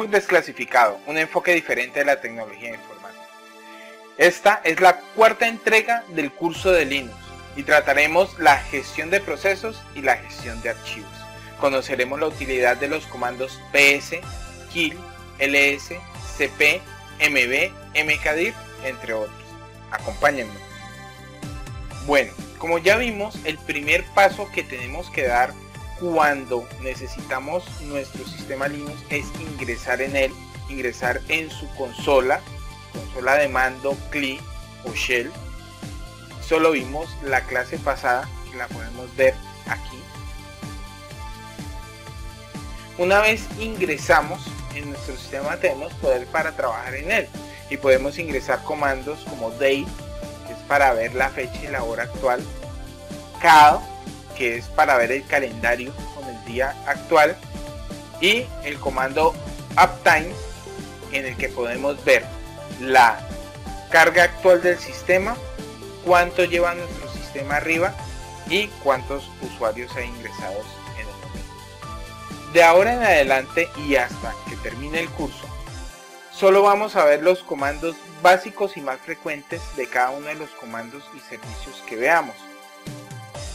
Linux desclasificado, un enfoque diferente de la tecnología informática. Esta es la cuarta entrega del curso de Linux y trataremos la gestión de procesos y la gestión de archivos. Conoceremos la utilidad de los comandos ps, kill, ls, cp, mb, mkdir, entre otros. Acompáñenme. Bueno, como ya vimos, el primer paso que tenemos que dar cuando necesitamos nuestro sistema Linux es ingresar en él, ingresar en su consola de mando, CLI o Shell. Solo vimos la clase pasada, que la podemos ver aquí. Una vez ingresamos en nuestro sistema tenemos poder para trabajar en él y podemos ingresar comandos como date, que es para ver la fecha y la hora actual, cal, que es para ver el calendario con el día actual, y el comando uptime, en el que podemos ver la carga actual del sistema, cuánto lleva nuestro sistema arriba y cuántos usuarios hay ingresados en el momento. De ahora en adelante y hasta que termine el curso, solo vamos a ver los comandos básicos y más frecuentes de cada uno de los comandos y servicios que veamos.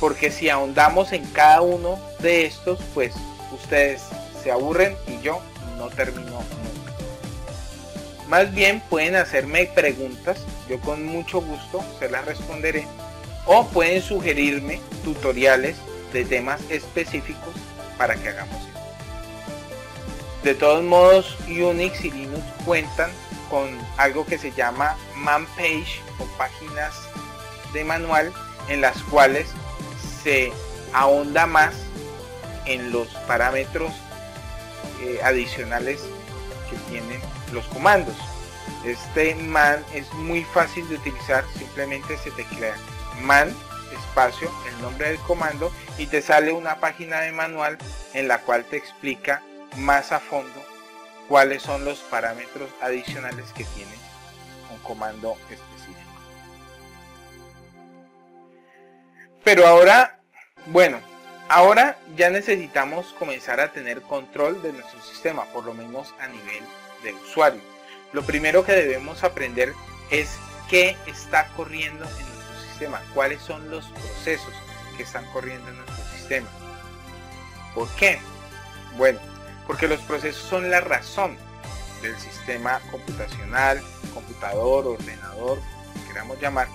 Porque si ahondamos en cada uno de estos, pues ustedes se aburren y yo no termino nunca. Más bien pueden hacerme preguntas, yo con mucho gusto se las responderé, o pueden sugerirme tutoriales de temas específicos para que hagamos esto. De todos modos, Unix y Linux cuentan con algo que se llama man page o páginas de manual, en las cuales se ahonda más en los parámetros adicionales que tienen los comandos. Este man es muy fácil de utilizar, simplemente se teclea man espacio el nombre del comando y te sale una página de manual en la cual te explica más a fondo cuáles son los parámetros adicionales que tiene un comando específico. Pero ahora, bueno, ahora ya necesitamos comenzar a tener control de nuestro sistema, por lo menos a nivel de usuario. Lo primero que debemos aprender es qué está corriendo en nuestro sistema, cuáles son los procesos que están corriendo en nuestro sistema. ¿Por qué? Bueno, porque los procesos son la razón del sistema computacional, computador, ordenador, como queramos llamar.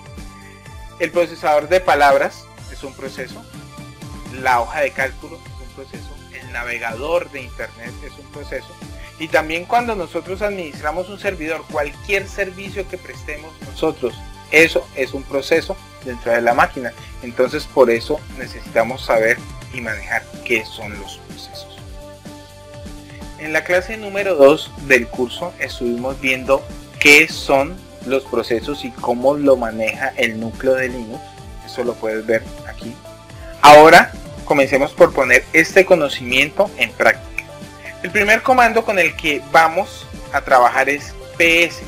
El procesador de palabras es un proceso, la hoja de cálculo es un proceso, el navegador de internet es un proceso, y también cuando nosotros administramos un servidor, cualquier servicio que prestemos nosotros, eso es un proceso dentro de la máquina. Entonces por eso necesitamos saber y manejar qué son los procesos. En la clase número 2 del curso estuvimos viendo qué son los procesos y cómo lo maneja el núcleo de Linux. Eso lo puedes ver aquí. Ahora comencemos por poner este conocimiento en práctica. El primer comando con el que vamos a trabajar es ps.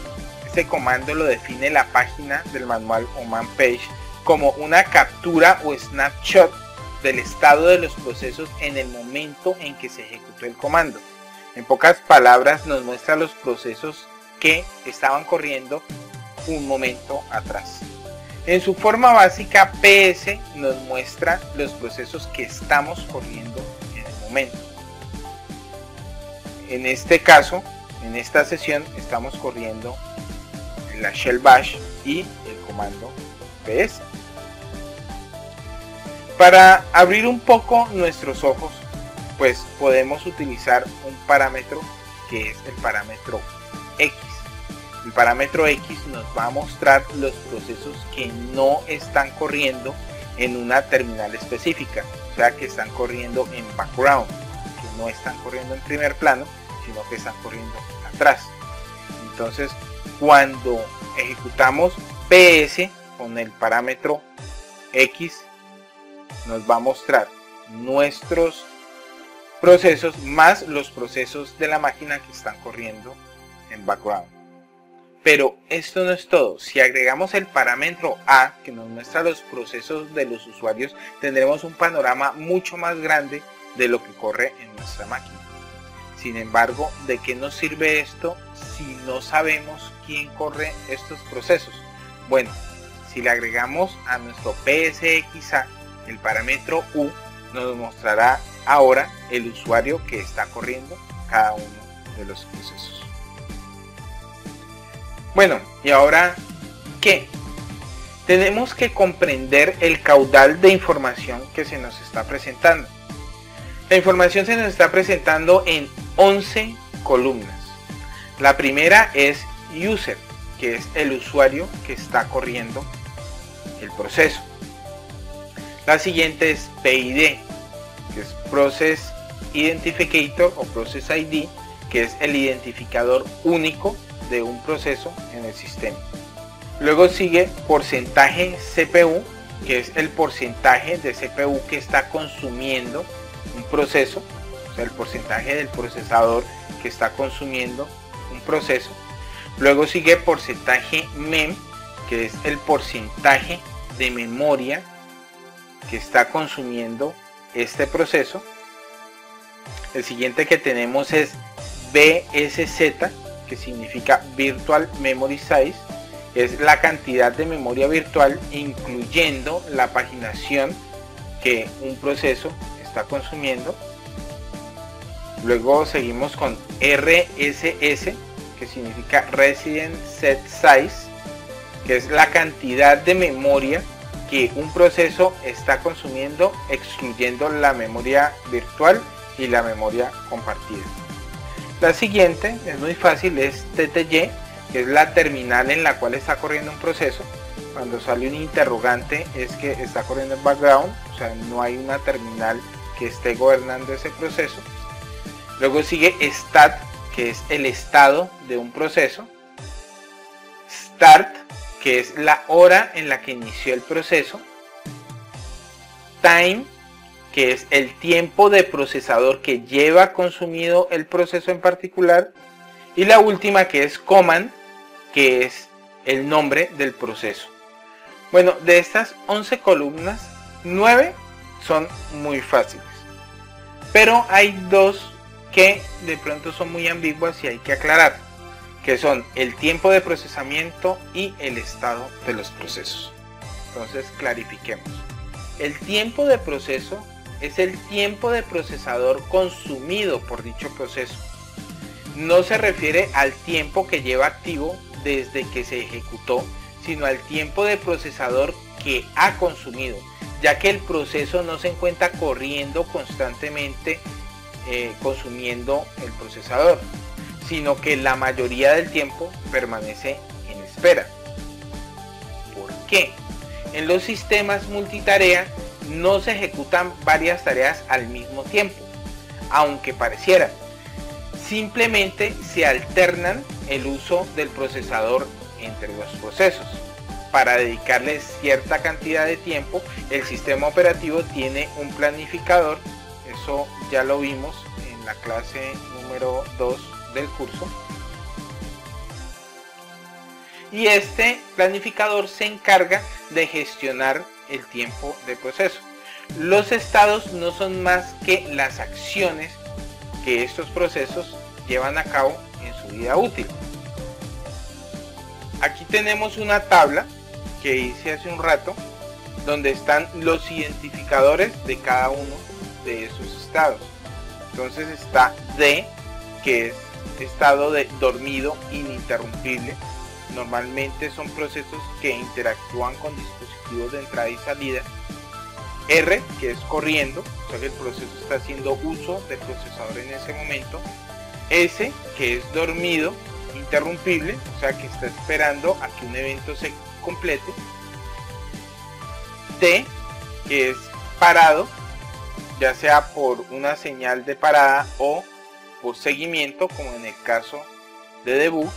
Este comando lo define la página del manual o man page como una captura o snapshot del estado de los procesos en el momento en que se ejecutó el comando. En pocas palabras nos muestra los procesos que estaban corriendo un momento atrás. En su forma básica, ps nos muestra los procesos que estamos corriendo en el momento. En este caso, en esta sesión, estamos corriendo la shell bash y el comando ps. Para abrir un poco nuestros ojos, pues podemos utilizar un parámetro que es el parámetro X. El parámetro X nos va a mostrar los procesos que no están corriendo en una terminal específica, o sea que están corriendo en background, que no están corriendo en primer plano, sino que están corriendo atrás. Entonces, cuando ejecutamos ps con el parámetro X, nos va a mostrar nuestros procesos más los procesos de la máquina que están corriendo en background. Pero esto no es todo. Si agregamos el parámetro A, que nos muestra los procesos de los usuarios, tendremos un panorama mucho más grande de lo que corre en nuestra máquina. Sin embargo, ¿de qué nos sirve esto si no sabemos quién corre estos procesos? Bueno, si le agregamos a nuestro PSXA el parámetro U, nos mostrará ahora el usuario que está corriendo cada uno de los procesos. Bueno, ¿y ahora qué? Tenemos que comprender el caudal de información que se nos está presentando. La información se nos está presentando en 11 columnas. La primera es user, que es el usuario que está corriendo el proceso. La siguiente es PID, que es Process Identificator o Process ID, que es el identificador único de un proceso en el sistema. Luego sigue porcentaje CPU, que es el porcentaje de CPU que está consumiendo un proceso, o sea, el porcentaje del procesador que está consumiendo un proceso. Luego sigue porcentaje MEM, que es el porcentaje de memoria que está consumiendo este proceso. El siguiente que tenemos es VSZ, que significa Virtual Memory Size, es la cantidad de memoria virtual incluyendo la paginación que un proceso está consumiendo. Luego seguimos con RSS, que significa Resident Set Size, que es la cantidad de memoria que un proceso está consumiendo excluyendo la memoria virtual y la memoria compartida. La siguiente es muy fácil, es TTY, que es la terminal en la cual está corriendo un proceso. Cuando sale un interrogante es que está corriendo en background, o sea, no hay una terminal que esté gobernando ese proceso. Luego sigue stat, que es el estado de un proceso. Start, que es la hora en la que inició el proceso. Time, que es el tiempo de procesador que lleva consumido el proceso en particular. Y la última, que es command, que es el nombre del proceso. Bueno, de estas 11 columnas, 9 son muy fáciles. Pero hay dos que de pronto son muy ambiguas y hay que aclarar, que son el tiempo de procesamiento y el estado de los procesos. Entonces clarifiquemos. El tiempo de proceso es el tiempo de procesador consumido por dicho proceso. No se refiere al tiempo que lleva activo desde que se ejecutó, sino al tiempo de procesador que ha consumido, ya que el proceso no se encuentra corriendo constantemente consumiendo el procesador, sino que la mayoría del tiempo permanece en espera. ¿Por qué? En los sistemas multitarea no se ejecutan varias tareas al mismo tiempo, aunque pareciera. Simplemente se alternan el uso del procesador entre los procesos. Para dedicarle cierta cantidad de tiempo, el sistema operativo tiene un planificador. Eso ya lo vimos en la clase número 2 del curso. Y este planificador se encarga de gestionar el tiempo de proceso. Los estados no son más que las acciones que estos procesos llevan a cabo en su vida útil. Aquí tenemos una tabla que hice hace un rato, donde están los identificadores de cada uno de esos estados. Entonces está D, que es estado de dormido ininterrumpible. Normalmente son procesos que interactúan con dispositivos de entrada y salida. R, que es corriendo, o sea que el proceso está haciendo uso del procesador en ese momento. S, que es dormido interrumpible, o sea que está esperando a que un evento se complete. T, que es parado, ya sea por una señal de parada o por seguimiento, como en el caso de debug.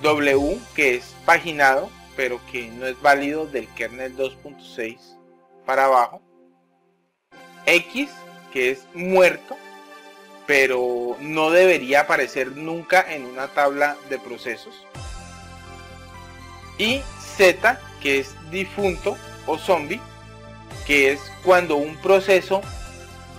W, que es paginado, pero que no es válido del kernel 2.6 para abajo. X, que es muerto, pero no debería aparecer nunca en una tabla de procesos. Y Z, que es difunto o zombie, que es cuando un proceso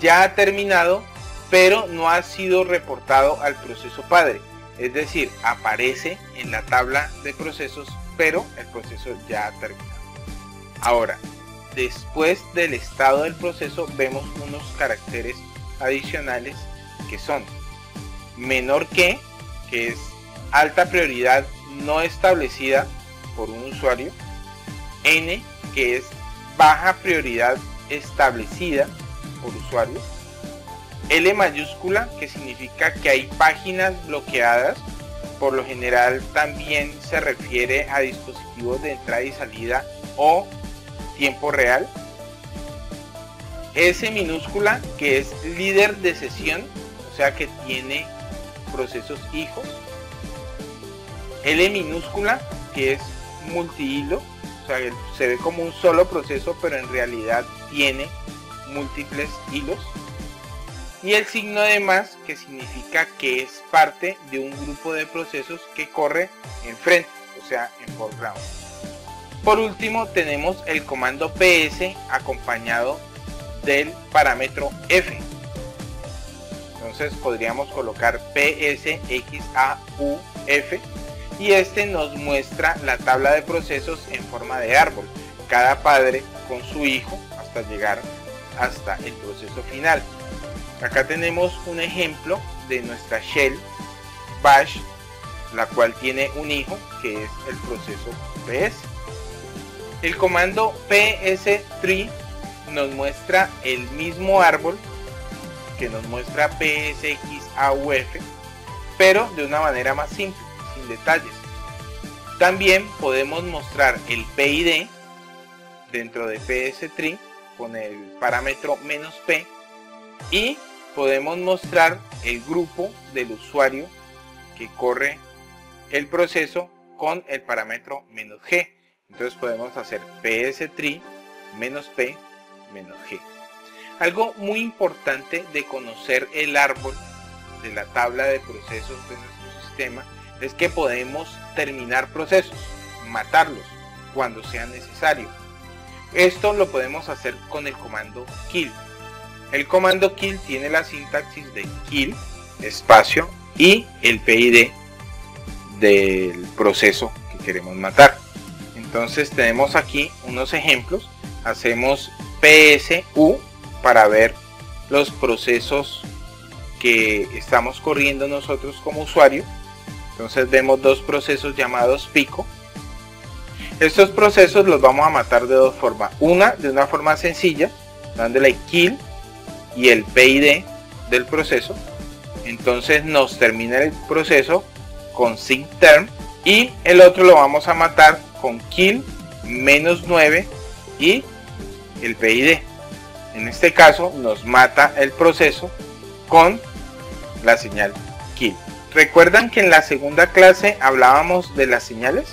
ya ha terminado pero no ha sido reportado al proceso padre. Es decir, aparece en la tabla de procesos, pero el proceso ya ha terminado. Ahora, después del estado del proceso, vemos unos caracteres adicionales que son menor que es alta prioridad no establecida por un usuario, N, que es baja prioridad establecida por usuario, L mayúscula, que significa que hay páginas bloqueadas, por lo general también se refiere a dispositivos de entrada y salida o tiempo real, S minúscula, que es líder de sesión, o sea que tiene procesos hijos, L minúscula, que es multihilo, o sea que se ve como un solo proceso, pero en realidad tiene múltiples hilos, y el signo de más, que significa que es parte de un grupo de procesos que corre enfrente, o sea en foreground. Por último tenemos el comando ps acompañado del parámetro f. Entonces podríamos colocar psxauf y este nos muestra la tabla de procesos en forma de árbol, cada padre con su hijo hasta llegar hasta el proceso final. Acá tenemos un ejemplo de nuestra shell bash, la cual tiene un hijo que es el proceso ps. El comando pstree nos muestra el mismo árbol que nos muestra psxauf, pero de una manera más simple, sin detalles. También podemos mostrar el PID dentro de pstree con el parámetro "-p", y podemos mostrar el grupo del usuario que corre el proceso con el parámetro "-g". Entonces podemos hacer pstree "-p", "-g". Algo muy importante de conocer el árbol de la tabla de procesos de nuestro sistema es que podemos terminar procesos, matarlos cuando sea necesario. Esto lo podemos hacer con el comando kill. El comando kill tiene la sintaxis de kill, espacio, y el PID del proceso que queremos matar. Entonces tenemos aquí unos ejemplos. Hacemos PSU para ver los procesos que estamos corriendo nosotros como usuario. Entonces vemos dos procesos llamados pico. Estos procesos los vamos a matar de dos formas. Una, de una forma sencilla, dándole kill y el PID del proceso. Entonces nos termina el proceso con sigterm, y el otro lo vamos a matar con kill -9 y el PID. En este caso nos mata el proceso con la señal kill. ¿Recuerdan que en la segunda clase hablábamos de las señales?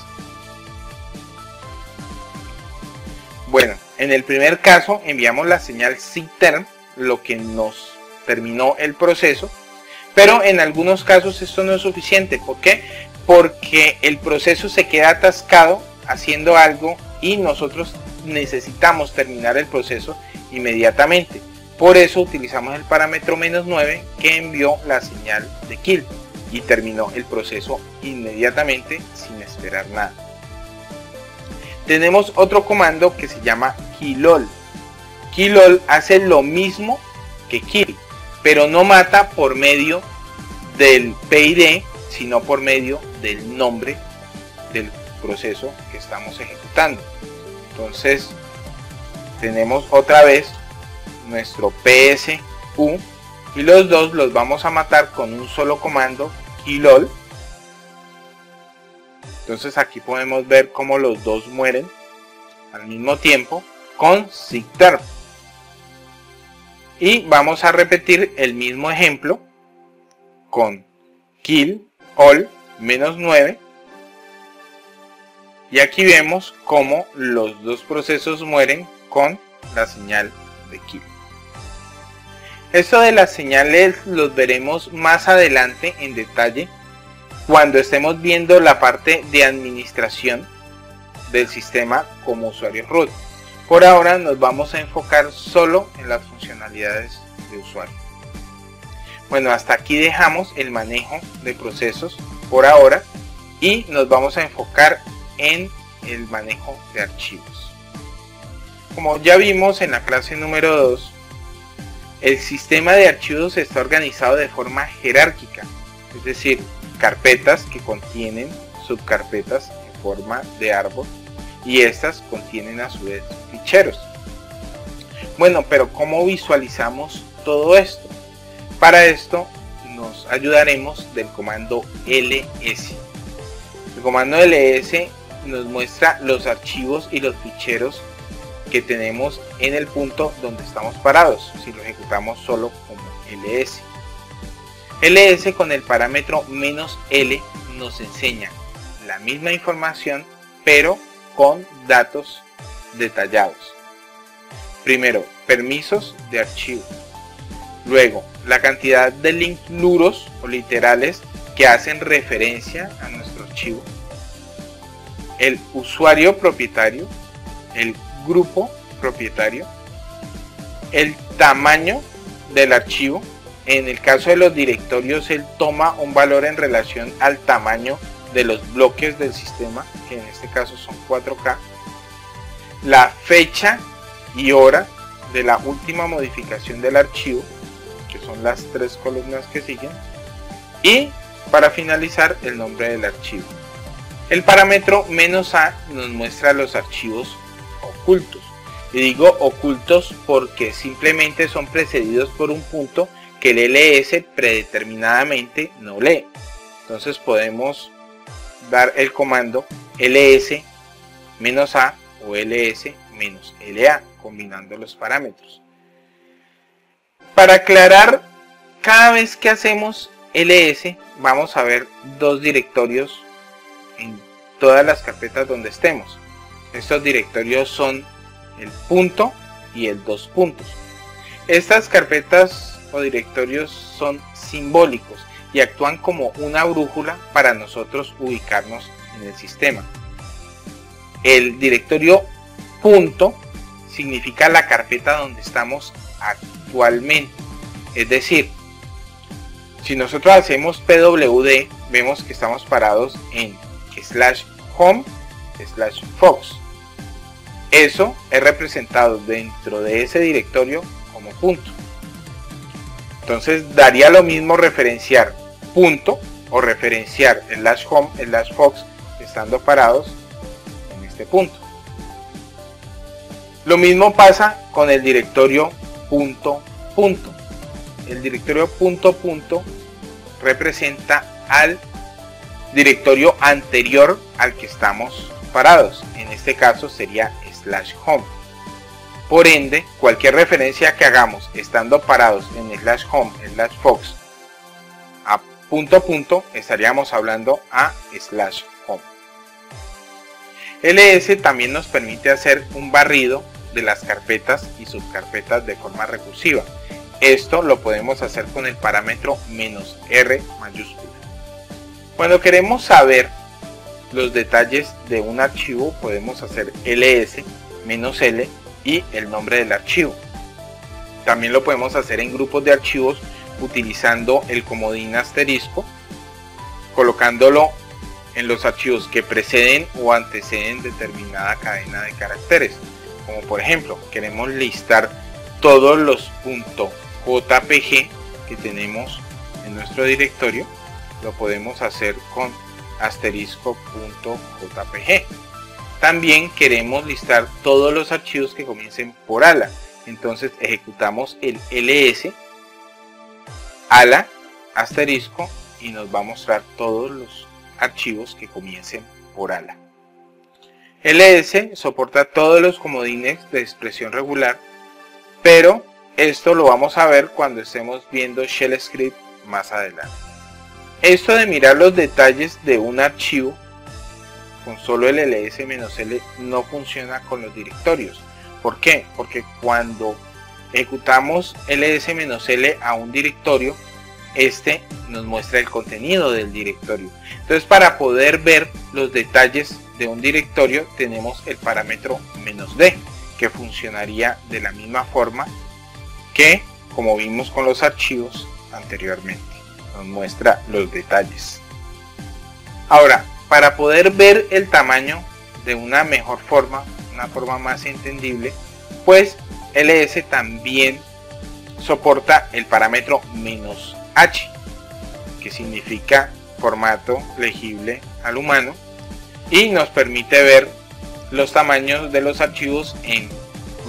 Bueno, en el primer caso enviamos la señal sigterm, lo que nos terminó el proceso, pero en algunos casos esto no es suficiente. ¿Por qué? Porque el proceso se queda atascado haciendo algo y nosotros necesitamos terminar el proceso inmediatamente. Por eso utilizamos el parámetro -9 que envió la señal de kill y terminó el proceso inmediatamente sin esperar nada. Tenemos otro comando que se llama killall. Killall hace lo mismo que kill, pero no mata por medio del PID, sino por medio del nombre del proceso que estamos ejecutando. Entonces tenemos otra vez nuestro PSU y los dos los vamos a matar con un solo comando, killall. Entonces aquí podemos ver cómo los dos mueren al mismo tiempo con sigterm. Y vamos a repetir el mismo ejemplo con kill all -9. Y aquí vemos cómo los dos procesos mueren con la señal de kill. Esto de las señales los veremos más adelante en detalle cuando estemos viendo la parte de administración del sistema como usuario root. Por ahora nos vamos a enfocar solo en las funcionalidades de usuario. Bueno, hasta aquí dejamos el manejo de procesos por ahora y nos vamos a enfocar en el manejo de archivos. Como ya vimos en la clase número 2, el sistema de archivos está organizado de forma jerárquica, es decir, carpetas que contienen subcarpetas en forma de árbol y estas contienen a su vez ficheros. Bueno, pero ¿cómo visualizamos todo esto? Para esto nos ayudaremos del comando ls. El comando ls nos muestra los archivos y los ficheros que tenemos en el punto donde estamos parados, si lo ejecutamos solo como ls. ls con el parámetro "-l" nos enseña la misma información, pero con datos detallados. Primero, permisos de archivo. Luego, la cantidad de links luros o literales que hacen referencia a nuestro archivo. El usuario propietario, el grupo propietario, el tamaño del archivo. En el caso de los directorios, él toma un valor en relación al tamaño de los bloques del sistema, que en este caso son 4K. La fecha y hora de la última modificación del archivo, que son las 3 columnas que siguen. Y para finalizar, el nombre del archivo. El parámetro "-a" nos muestra los archivos ocultos. Y digo ocultos porque simplemente son precedidos por un punto que el ls predeterminadamente no lee. Entonces podemos dar el comando ls-a o ls-la combinando los parámetros. Para aclarar, cada vez que hacemos ls vamos a ver dos directorios en todas las carpetas donde estemos. Estos directorios son el punto y el 2 puntos. Estas carpetas o directorios son simbólicos y actúan como una brújula para nosotros ubicarnos en el sistema. El directorio punto significa la carpeta donde estamos actualmente. Es decir, si nosotros hacemos pwd, vemos que estamos parados en /home/fox. Eso es representado dentro de ese directorio como punto. Entonces daría lo mismo referenciar punto o referenciar /home/fox estando parados en este punto. Lo mismo pasa con el directorio punto punto. El directorio punto punto representa al directorio anterior al que estamos parados. En este caso sería /home. Por ende, cualquier referencia que hagamos estando parados en /home/fox a punto punto, estaríamos hablando a /home. ls también nos permite hacer un barrido de las carpetas y subcarpetas de forma recursiva. Esto lo podemos hacer con el parámetro "-r" mayúscula. Cuando queremos saber los detalles de un archivo, podemos hacer ls-l y el nombre del archivo. También lo podemos hacer en grupos de archivos utilizando el comodín asterisco, colocándolo en los archivos que preceden o anteceden determinada cadena de caracteres. Como por ejemplo, queremos listar todos los .jpg que tenemos en nuestro directorio, lo podemos hacer con *.jpg. También queremos listar todos los archivos que comiencen por ala, entonces ejecutamos el ls ala asterisco y nos va a mostrar todos los archivos que comiencen por ala. ls soporta todos los comodines de expresión regular, pero esto lo vamos a ver cuando estemos viendo Shell Script más adelante. Esto de mirar los detalles de un archivo con solo el ls-l no funciona con los directorios. ¿Por qué? Porque cuando ejecutamos ls-l a un directorio, este nos muestra el contenido del directorio. Entonces, para poder ver los detalles de un directorio tenemos el parámetro "-d", que funcionaría de la misma forma que, como vimos con los archivos, anteriormente. Nos muestra los detalles. Ahora, para poder ver el tamaño de una mejor forma, una forma más entendible, pues LS también soporta el parámetro "-h", que significa formato legible al humano, y nos permite ver los tamaños de los archivos en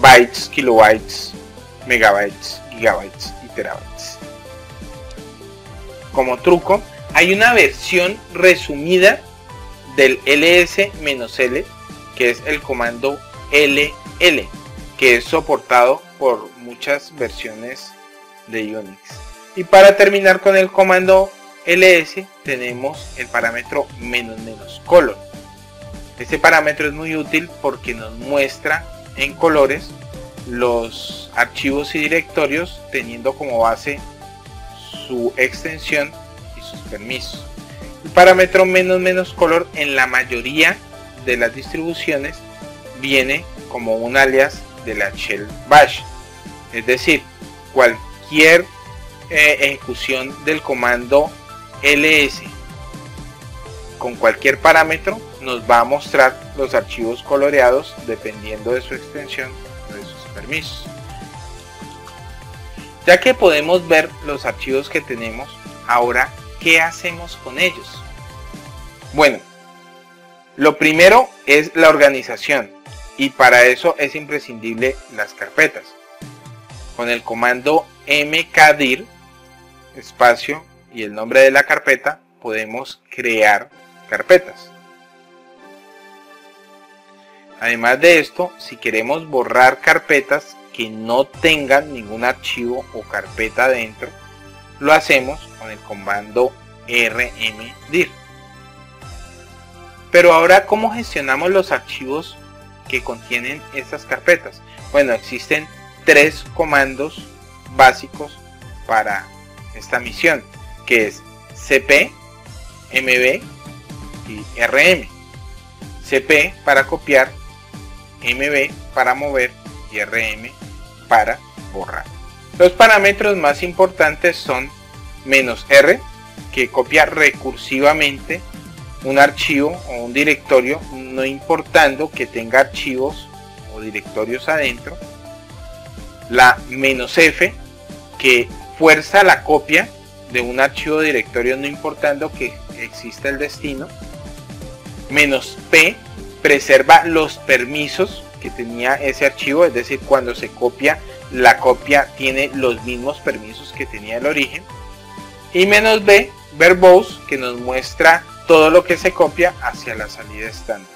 bytes, kilobytes, megabytes, gigabytes y terabytes. Como truco, hay una versión resumida del ls-l, que es el comando ll, que es soportado por muchas versiones de Unix. Y para terminar con el comando ls, tenemos el parámetro "-color". Este parámetro es muy útil porque nos muestra en colores los archivos y directorios, teniendo como base su extensión y sus permisos. El parámetro "-color en la mayoría de las distribuciones viene como un alias de la shell bash, es decir, cualquier ejecución del comando ls con cualquier parámetro nos va a mostrar los archivos coloreados dependiendo de su extensión o de sus permisos. Ya que podemos ver los archivos que tenemos, ahora, ¿qué hacemos con ellos? Bueno, lo primero es la organización, y para eso es imprescindible las carpetas. Con el comando mkdir, espacio y el nombre de la carpeta, podemos crear carpetas. Además de esto, si queremos borrar carpetas que no tengan ningún archivo o carpeta dentro, lo hacemos con el comando rmdir. Pero ahora, ¿cómo gestionamos los archivos que contienen estas carpetas? Bueno, existen 3 comandos básicos para esta misión, que es cp, mb y rm. cp para copiar, mb para mover y rm para borrar. Los parámetros más importantes son "-r", que copia recursivamente un archivo o un directorio, no importando que tenga archivos o directorios adentro. La "-f", que fuerza la copia de un archivo o directorio no importando que exista el destino. "-p", preserva los permisos que tenía ese archivo, es decir, cuando se copia, la copia tiene los mismos permisos que tenía el origen. Y "-b", verbose, que nos muestra todo lo que se copia hacia la salida estándar.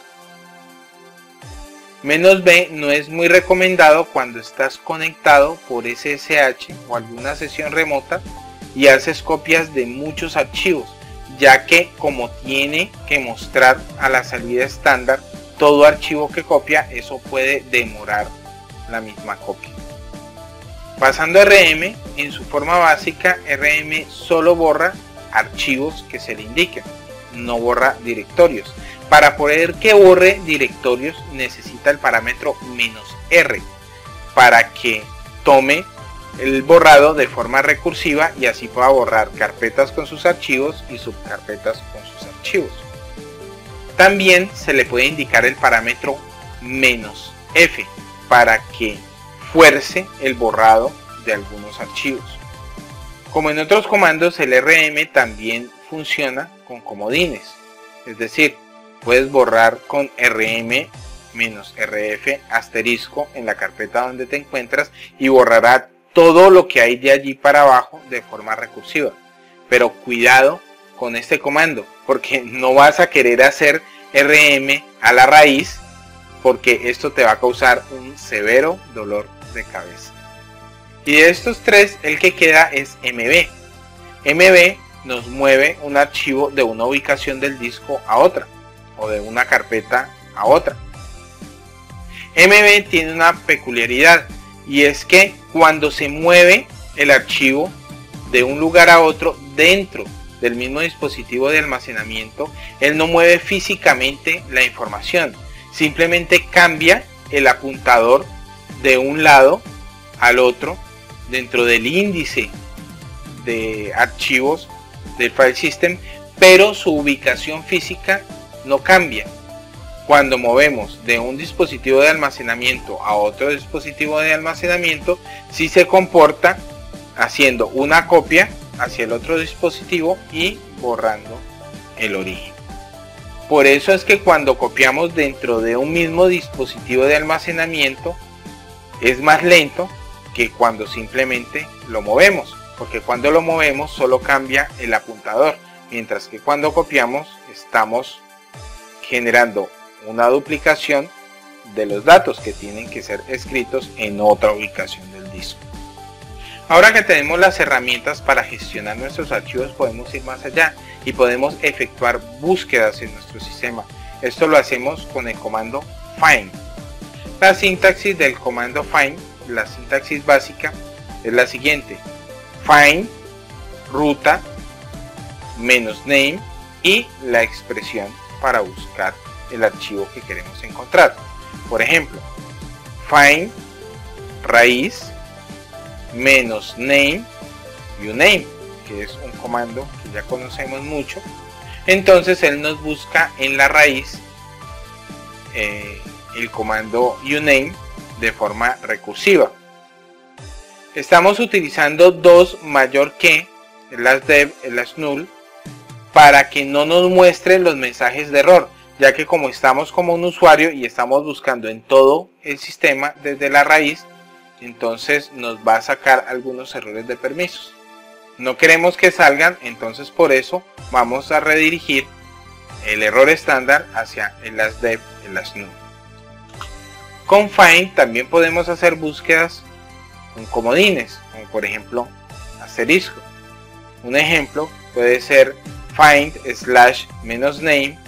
"-b" no es muy recomendado cuando estás conectado por SSH o alguna sesión remota y haces copias de muchos archivos, ya que como tiene que mostrar a la salida estándar todo archivo que copia, eso puede demorar la misma copia. Pasando a RM, en su forma básica, RM solo borra archivos que se le indiquen, no borra directorios. Para poder que borre directorios necesita el parámetro "-r", para que tome el borrado de forma recursiva y así pueda borrar carpetas con sus archivos y subcarpetas con sus archivos. También se le puede indicar el parámetro "-f", para que fuerce el borrado de algunos archivos. Como en otros comandos, el RM también funciona con comodines, es decir, puedes borrar con rm-rf asterisco en la carpeta donde te encuentras y borrará todo lo que hay de allí para abajo de forma recursiva. Pero cuidado con este comando, porque no vas a querer hacer rm a la raíz, porque esto te va a causar un severo dolor de cabeza. Y de estos 3, el que queda es mb. mb nos mueve un archivo de una ubicación del disco a otra, o de una carpeta a otra. mb tiene una peculiaridad, y es que cuando se mueve el archivo de un lugar a otro dentro del mismo dispositivo de almacenamiento, él no mueve físicamente la información, simplemente cambia el apuntador de un lado al otro dentro del índice de archivos del file system, pero su ubicación física no cambia. Cuando movemos de un dispositivo de almacenamiento a otro dispositivo de almacenamiento, sí se comporta haciendo una copia hacia el otro dispositivo y borrando el origen. Por eso es que cuando copiamos dentro de un mismo dispositivo de almacenamiento es más lento que cuando simplemente lo movemos, porque cuando lo movemos solo cambia el apuntador, mientras que cuando copiamos estamos generando una duplicación de los datos que tienen que ser escritos en otra ubicación del disco. Ahora que tenemos las herramientas para gestionar nuestros archivos, podemos ir más allá y podemos efectuar búsquedas en nuestro sistema. Esto lo hacemos con el comando find. La sintaxis del comando find, la sintaxis básica, es la siguiente: find, ruta, -name y la expresión para buscar el archivo que queremos encontrar. Por ejemplo, find raíz -name uname, que es un comando que ya conocemos mucho. Entonces él nos busca en la raíz el comando uname de forma recursiva. Estamos utilizando dos mayor que, el /dev, el /null, para que no nos muestre los mensajes de error, ya que como estamos como un usuario y estamos buscando en todo el sistema desde la raíz, entonces nos va a sacar algunos errores de permisos. No queremos que salgan, entonces por eso vamos a redirigir el error estándar hacia el /dev, el /null. Con find también podemos hacer búsquedas con comodines, como por ejemplo asterisco. Un ejemplo puede ser find /-name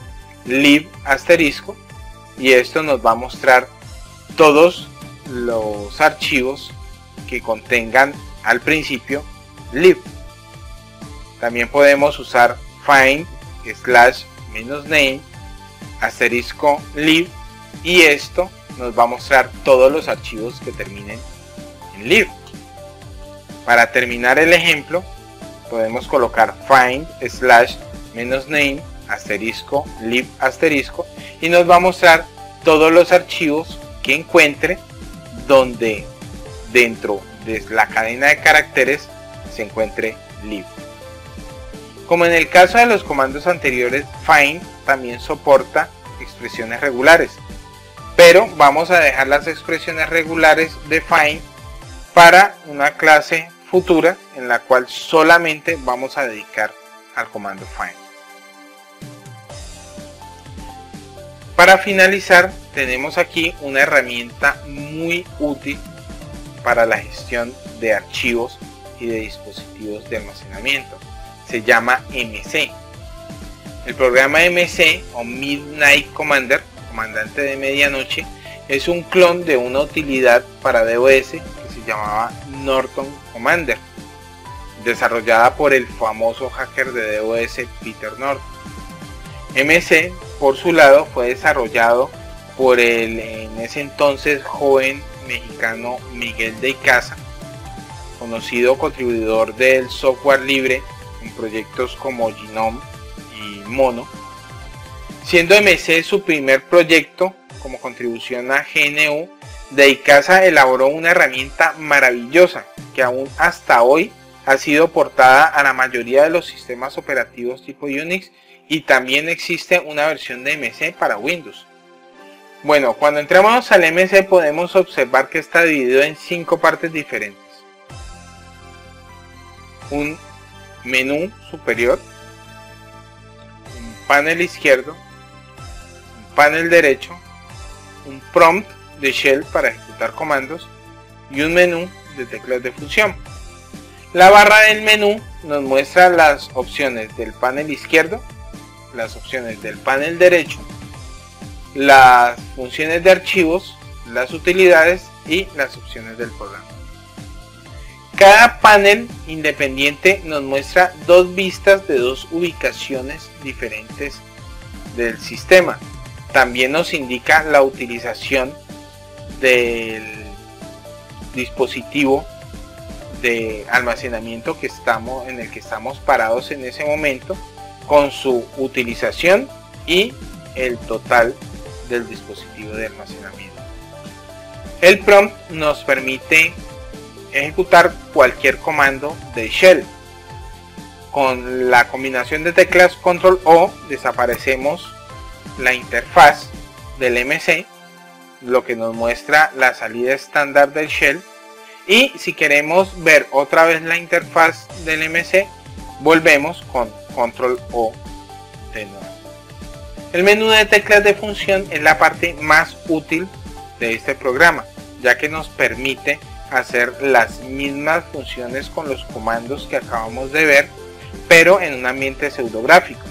lib asterisco, y esto nos va a mostrar todos los archivos que contengan al principio lib. También podemos usar find /-name asterisco lib, y esto nos va a mostrar todos los archivos que terminen en lib. Para terminar el ejemplo, podemos colocar find /-name asterisco lib asterisco, y nos va a mostrar todos los archivos que encuentre donde dentro de la cadena de caracteres se encuentre lib. Como en el caso de los comandos anteriores, find también soporta expresiones regulares, pero vamos a dejar las expresiones regulares de find para una clase futura en la cual solamente vamos a dedicar al comando find. Para finalizar, tenemos aquí una herramienta muy útil para la gestión de archivos y de dispositivos de almacenamiento. Se llama MC. El programa MC, o Midnight Commander, comandante de medianoche, es un clon de una utilidad para DOS que se llamaba Norton Commander, desarrollada por el famoso hacker de DOS Peter Norton. MC, por su lado, fue desarrollado por el en ese entonces joven mexicano Miguel de Icaza, conocido contribuidor del software libre en proyectos como Gnome y Mono, siendo MC su primer proyecto como contribución a GNU. De Icaza elaboró una herramienta maravillosa que aún hasta hoy ha sido portada a la mayoría de los sistemas operativos tipo Unix, y también existe una versión de MC para Windows. Bueno, cuando entramos al MC podemos observar que está dividido en 5 partes diferentes: un menú superior, un panel izquierdo, un panel derecho, un prompt de shell para ejecutar comandos y un menú de teclas de función. La barra del menú nos muestra las opciones del panel izquierdo, las opciones del panel derecho, las funciones de archivos, las utilidades y las opciones del programa. Cada panel independiente nos muestra dos vistas de dos ubicaciones diferentes del sistema. También nos indica la utilización del dispositivo de almacenamiento en el que estamos parados en ese momento, con su utilización y el total del dispositivo de almacenamiento. El prompt nos permite ejecutar cualquier comando de shell. Con la combinación de teclas Control O desaparecemos la interfaz del MC, lo que nos muestra la salida estándar del shell, y si queremos ver otra vez la interfaz del MC, volvemos con Control O de nuevo. El menú de teclas de función es la parte más útil de este programa, ya que nos permite hacer las mismas funciones con los comandos que acabamos de ver, pero en un ambiente pseudográfico.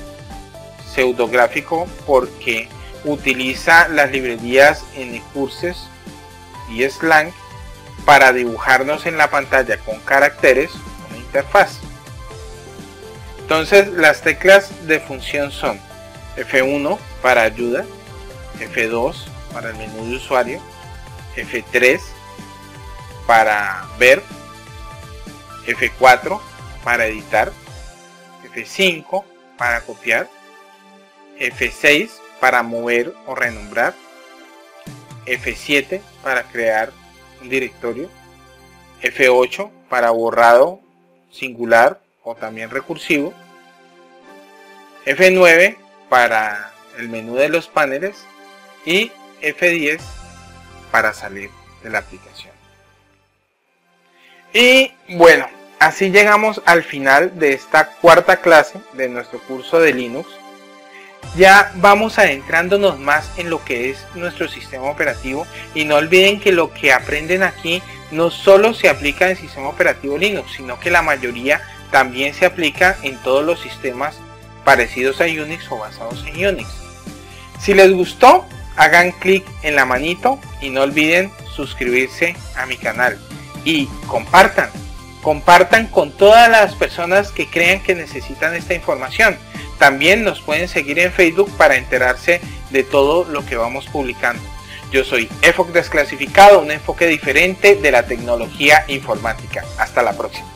Pseudográfico porque utiliza las librerías Ncurses y Slang para dibujarnos en la pantalla con caracteres una interfaz. Entonces las teclas de función son F1 para ayuda, F2 para el menú de usuario, F3 para ver, F4 para editar, F5 para copiar, F6 para mover o renombrar, F7 para crear un directorio, F8 para borrado singular o también recursivo, F9 para el menú de los paneles y F10 para salir de la aplicación. Y bueno, así llegamos al final de esta cuarta clase de nuestro curso de Linux. Ya vamos adentrándonos más en lo que es nuestro sistema operativo, y no olviden que lo que aprenden aquí no solo se aplica en el sistema operativo Linux, sino que la mayoría también se aplica en todos los sistemas parecidos a Unix o basados en Unix. Si les gustó, hagan clic en la manito y no olviden suscribirse a mi canal y compartan con todas las personas que crean que necesitan esta información. También nos pueden seguir en Facebook para enterarse de todo lo que vamos publicando. Yo soy EFOC Desclasificado, un enfoque diferente de la tecnología informática. Hasta la próxima.